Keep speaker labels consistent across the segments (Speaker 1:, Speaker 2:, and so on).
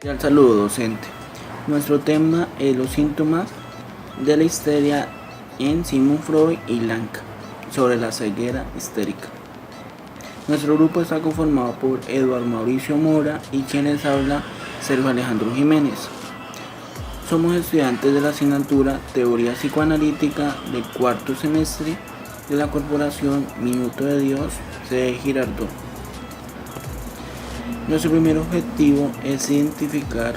Speaker 1: Al saludo docente. Nuestro tema es los síntomas de la histeria en Sigmund Freud y Lacan sobre la ceguera histérica. Nuestro grupo está conformado por Eduardo Mauricio Mora y quien les habla, Sergio Alejandro Jiménez. Somos estudiantes de la asignatura Teoría Psicoanalítica del cuarto semestre de la Corporación Minuto de Dios, sede Girardot. Nuestro primer objetivo es identificar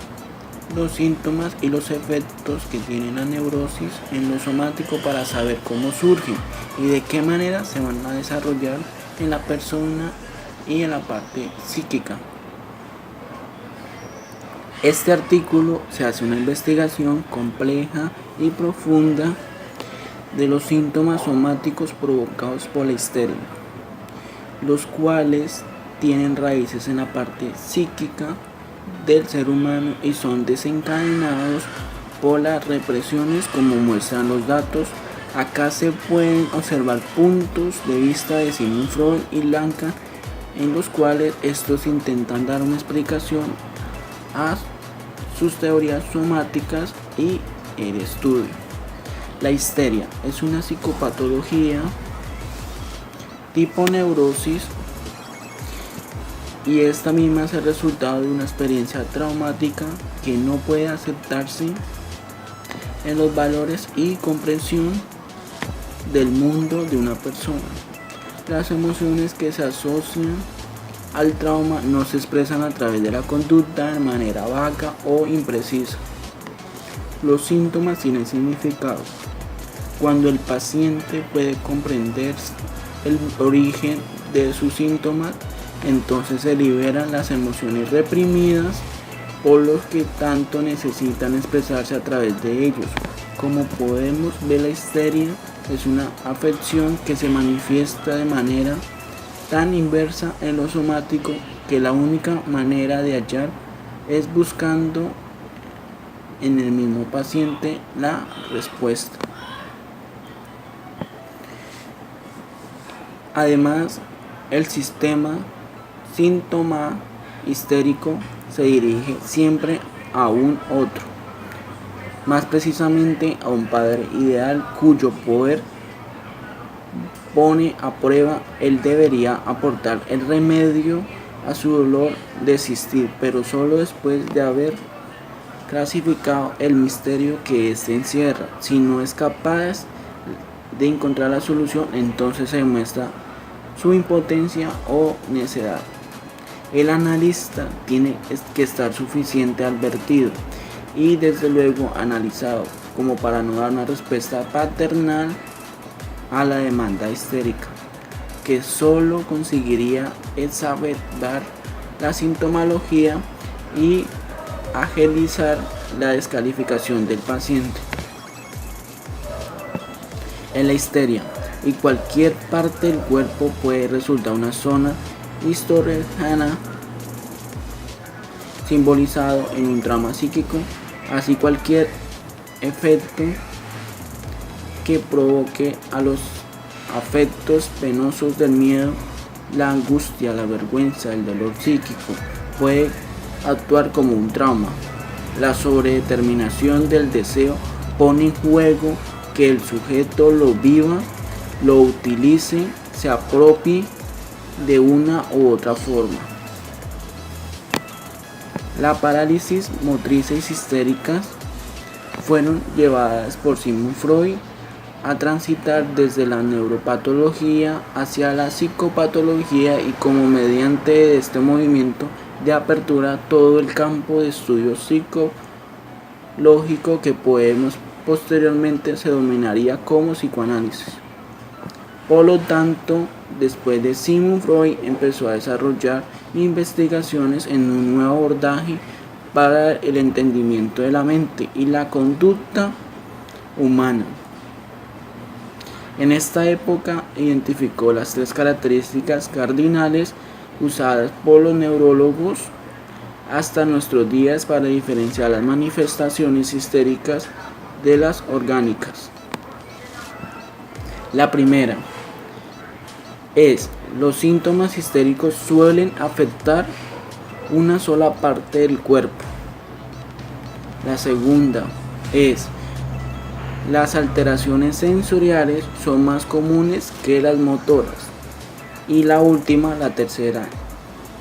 Speaker 1: los síntomas y los efectos que tiene la neurosis en lo somático para saber cómo surgen y de qué manera se van a desarrollar en la persona y en la parte psíquica. Este artículo se hace una investigación compleja y profunda de los síntomas somáticos provocados por la histeria, los cuales tienen raíces en la parte psíquica del ser humano y son desencadenados por las represiones, como muestran los datos. Acá se pueden observar puntos de vista de Sigmund Freud y Lacan, en los cuales estos intentan dar una explicación a sus teorías somáticas y el estudio. La histeria es una psicopatología tipo neurosis, y esta misma es el resultado de una experiencia traumática que no puede aceptarse en los valores y comprensión del mundo de una persona. Las emociones que se asocian al trauma no se expresan a través de la conducta de manera vaga o imprecisa. Los síntomas tienen significado. Cuando el paciente puede comprender el origen de sus síntomas, entonces se liberan las emociones reprimidas por los que tanto necesitan expresarse a través de ellos. Como podemos ver, la histeria es una afección que se manifiesta de manera tan inversa en lo somático que la única manera de hallar es buscando en el mismo paciente la respuesta. Además, el sistema síntoma histérico se dirige siempre a un otro, más precisamente a un padre ideal cuyo poder pone a prueba. Él debería aportar el remedio a su dolor de existir, pero solo después de haber clasificado el misterio que éste encierra. Si no es capaz de encontrar la solución, entonces se demuestra su impotencia o necedad. El analista tiene que estar suficiente advertido y desde luego analizado como para no dar una respuesta paternal a la demanda histérica, que solo conseguiría el saber dar la sintomología y agilizar la descalificación del paciente. En la histeria y cualquier parte del cuerpo puede resultar una zona historrejana simbolizado en un trauma psíquico, así cualquier efecto que provoque a los afectos penosos del miedo, la angustia, la vergüenza, el dolor psíquico puede actuar como un trauma. La sobredeterminación del deseo pone en juego que el sujeto lo viva, lo utilice, se apropie de una u otra forma. La parálisis motrices histéricas fueron llevadas por Sigmund Freud a transitar desde la neuropatología hacia la psicopatología, y como mediante este movimiento de apertura todo el campo de estudio psicológico que posteriormente se denominaría como psicoanálisis. Por lo tanto, después de Sigmund Freud empezó a desarrollar investigaciones en un nuevo abordaje para el entendimiento de la mente y la conducta humana. En esta época identificó las tres características cardinales usadas por los neurólogos hasta nuestros días para diferenciar las manifestaciones histéricas de las orgánicas. La primera es: los síntomas histéricos suelen afectar una sola parte del cuerpo. La segunda es: las alteraciones sensoriales son más comunes que las motoras. Y la última, la tercera: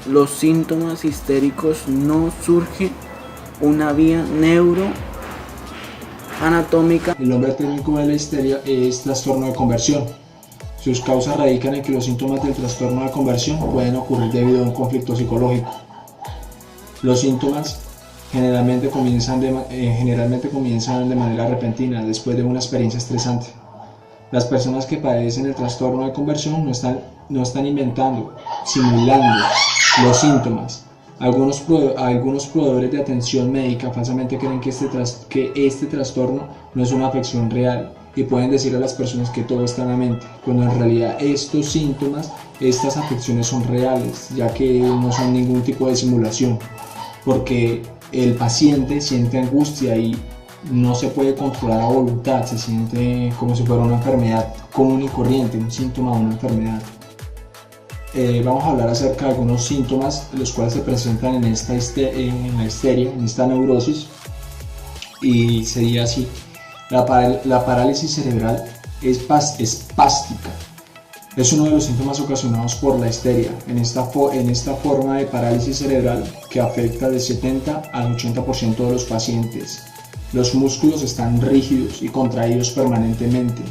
Speaker 1: los síntomas histéricos no surgen una vía neuroanatómica.
Speaker 2: El nombre técnico de la histeria es trastorno de conversión. Sus causas radican en que los síntomas del trastorno de conversión pueden ocurrir debido a un conflicto psicológico. Los síntomas generalmente comienzan de manera repentina, después de una experiencia estresante. Las personas que padecen el trastorno de conversión no están inventando, simulando los síntomas. Algunos proveedores de atención médica falsamente creen que este trastorno no es una afección real y pueden decir a las personas que todo está en la mente, cuando en realidad estos síntomas, estas afecciones son reales, ya que no son ningún tipo de simulación, porque el paciente siente angustia y no se puede controlar a voluntad, se siente como si fuera una enfermedad común y corriente, un síntoma de una enfermedad. Vamos a hablar acerca de algunos síntomas los cuales se presentan en la histeria, en esta neurosis, y sería así. La parálisis cerebral espástica es uno de los síntomas ocasionados por la histeria. En esta forma de parálisis cerebral, que afecta del 70 al 80% de los pacientes, los músculos están rígidos y contraídos permanentemente.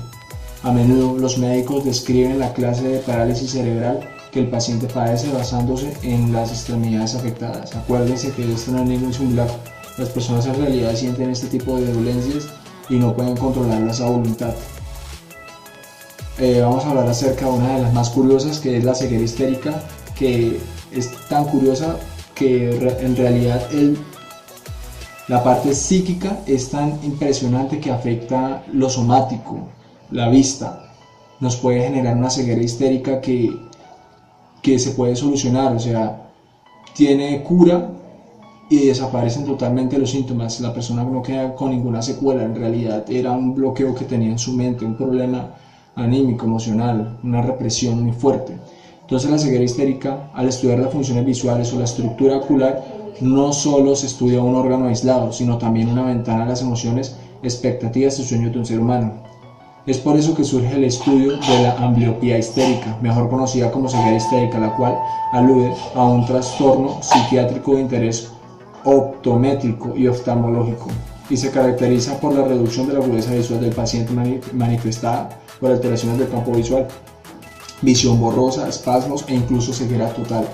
Speaker 2: A menudo los médicos describen la clase de parálisis cerebral que el paciente padece basándose en las extremidades afectadas. Acuérdense que esto no es ningún simulacro. Las personas en realidad sienten este tipo de dolencias y no pueden controlarlas a voluntad. Vamos a hablar acerca de una de las más curiosas, que es la ceguera histérica, que es tan curiosa que en realidad la parte psíquica es tan impresionante que afecta lo somático, la vista. Nos puede generar una ceguera histérica que se puede solucionar, o sea, tiene cura y desaparecen totalmente los síntomas. La persona no queda con ninguna secuela, en realidad era un bloqueo que tenía en su mente, un problema anímico, emocional, una represión muy fuerte. Entonces la ceguera histérica, al estudiar las funciones visuales o la estructura ocular, no solo se estudia un órgano aislado, sino también una ventana a las emociones, expectativas y sueños de un ser humano. Es por eso que surge el estudio de la ambliopía histérica, mejor conocida como ceguera histérica, la cual alude a un trastorno psiquiátrico de interés optométrico y oftalmológico, y se caracteriza por la reducción de la agudeza visual del paciente manifestada por alteraciones del campo visual, visión borrosa, espasmos e incluso ceguera total.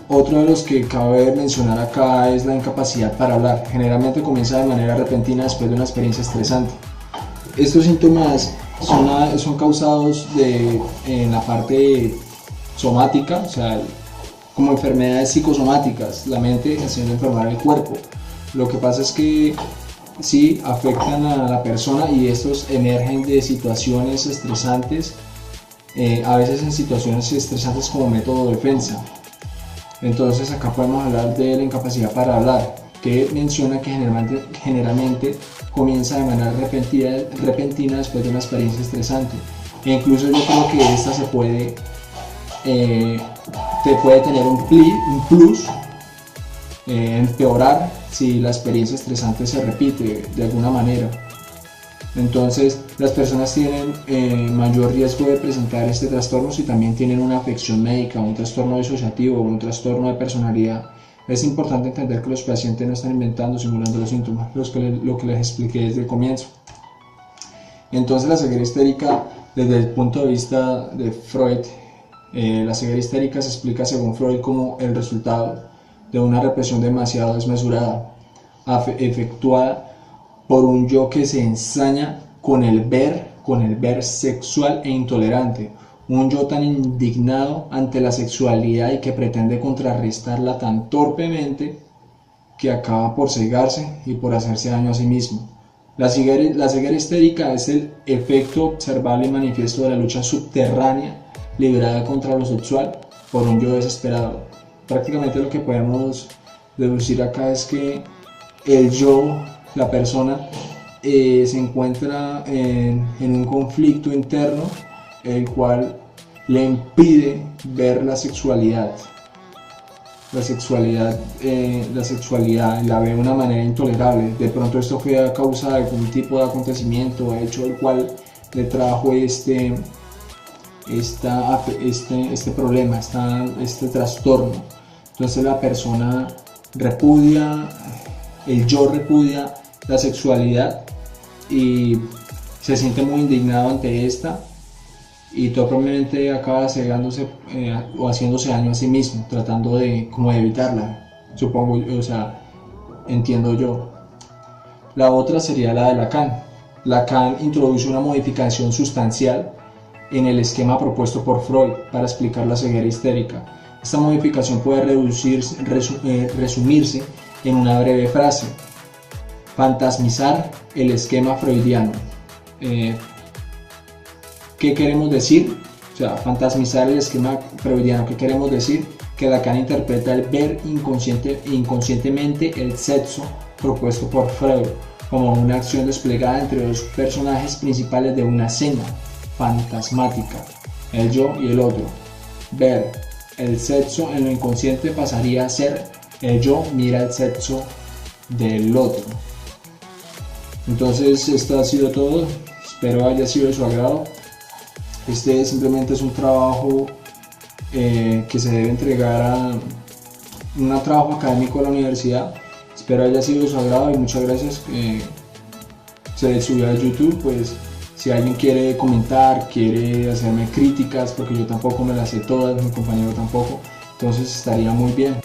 Speaker 2: Otro de los que cabe mencionar acá es la incapacidad para hablar. Generalmente comienza de manera repentina después de una experiencia estresante. Estos síntomas son causados en la parte somática, o sea, como enfermedades psicosomáticas, la mente haciendo enfermar el cuerpo. Lo que pasa es que sí afectan a la persona y estos emergen de situaciones estresantes, a veces en situaciones estresantes como método de defensa. Entonces acá podemos hablar de la incapacidad para hablar, que menciona que generalmente comienza de manera repentina después de una experiencia estresante. E incluso yo creo que esta te puede tener un plus, empeorar si la experiencia estresante se repite de alguna manera. Entonces las personas tienen mayor riesgo de presentar este trastorno si también tienen una afección médica, un trastorno disociativo o un trastorno de personalidad. Es importante entender que los pacientes no están inventando, simulando los síntomas, lo que les expliqué desde el comienzo. Entonces la ceguera histérica, desde el punto de vista de Freud, la ceguera histérica se explica según Freud como el resultado de una represión demasiado desmesurada, efectuada por un yo que se ensaña con el ver sexual e intolerante, un yo tan indignado ante la sexualidad y que pretende contrarrestarla tan torpemente que acaba por cegarse y por hacerse daño a sí mismo. La ceguera histérica es el efecto observable y manifiesto de la lucha subterránea librada contra lo sexual por un yo desesperado. Prácticamente lo que podemos deducir acá es que el yo, la persona, se encuentra en un conflicto interno el cual le impide ver la sexualidad. la sexualidad la ve de una manera intolerable. De pronto esto fue a causa de algún tipo de acontecimiento, hecho el cual le trajo este problema, este trastorno. Entonces la persona repudia, el yo repudia la sexualidad y se siente muy indignado ante esta, y todo probablemente acaba cegándose o haciéndose daño a sí mismo, tratando de como de evitarla, supongo, o sea, entiendo yo. La otra sería la de Lacan. Lacan introduce una modificación sustancial en el esquema propuesto por Freud para explicar la ceguera histérica. Esta modificación puede resumirse en una breve frase: fantasmizar el esquema freudiano. ¿Qué queremos decir? O sea, fantasmizar el esquema freudiano. ¿Qué queremos decir? Que Lacan interpreta el ver inconscientemente el sexo propuesto por Freud como una acción desplegada entre dos personajes principales de una escena fantasmática, el yo y el otro. Ver el sexo en lo inconsciente pasaría a ser el yo mira el sexo del otro. Entonces esto ha sido todo, espero haya sido de su agrado. Este simplemente es un trabajo que se debe entregar a un trabajo académico de la universidad. Espero haya sido de su agrado y muchas gracias. Se subió a YouTube, pues si alguien quiere comentar, quiere hacerme críticas, porque yo tampoco me las sé todas, mi compañero tampoco, entonces estaría muy bien.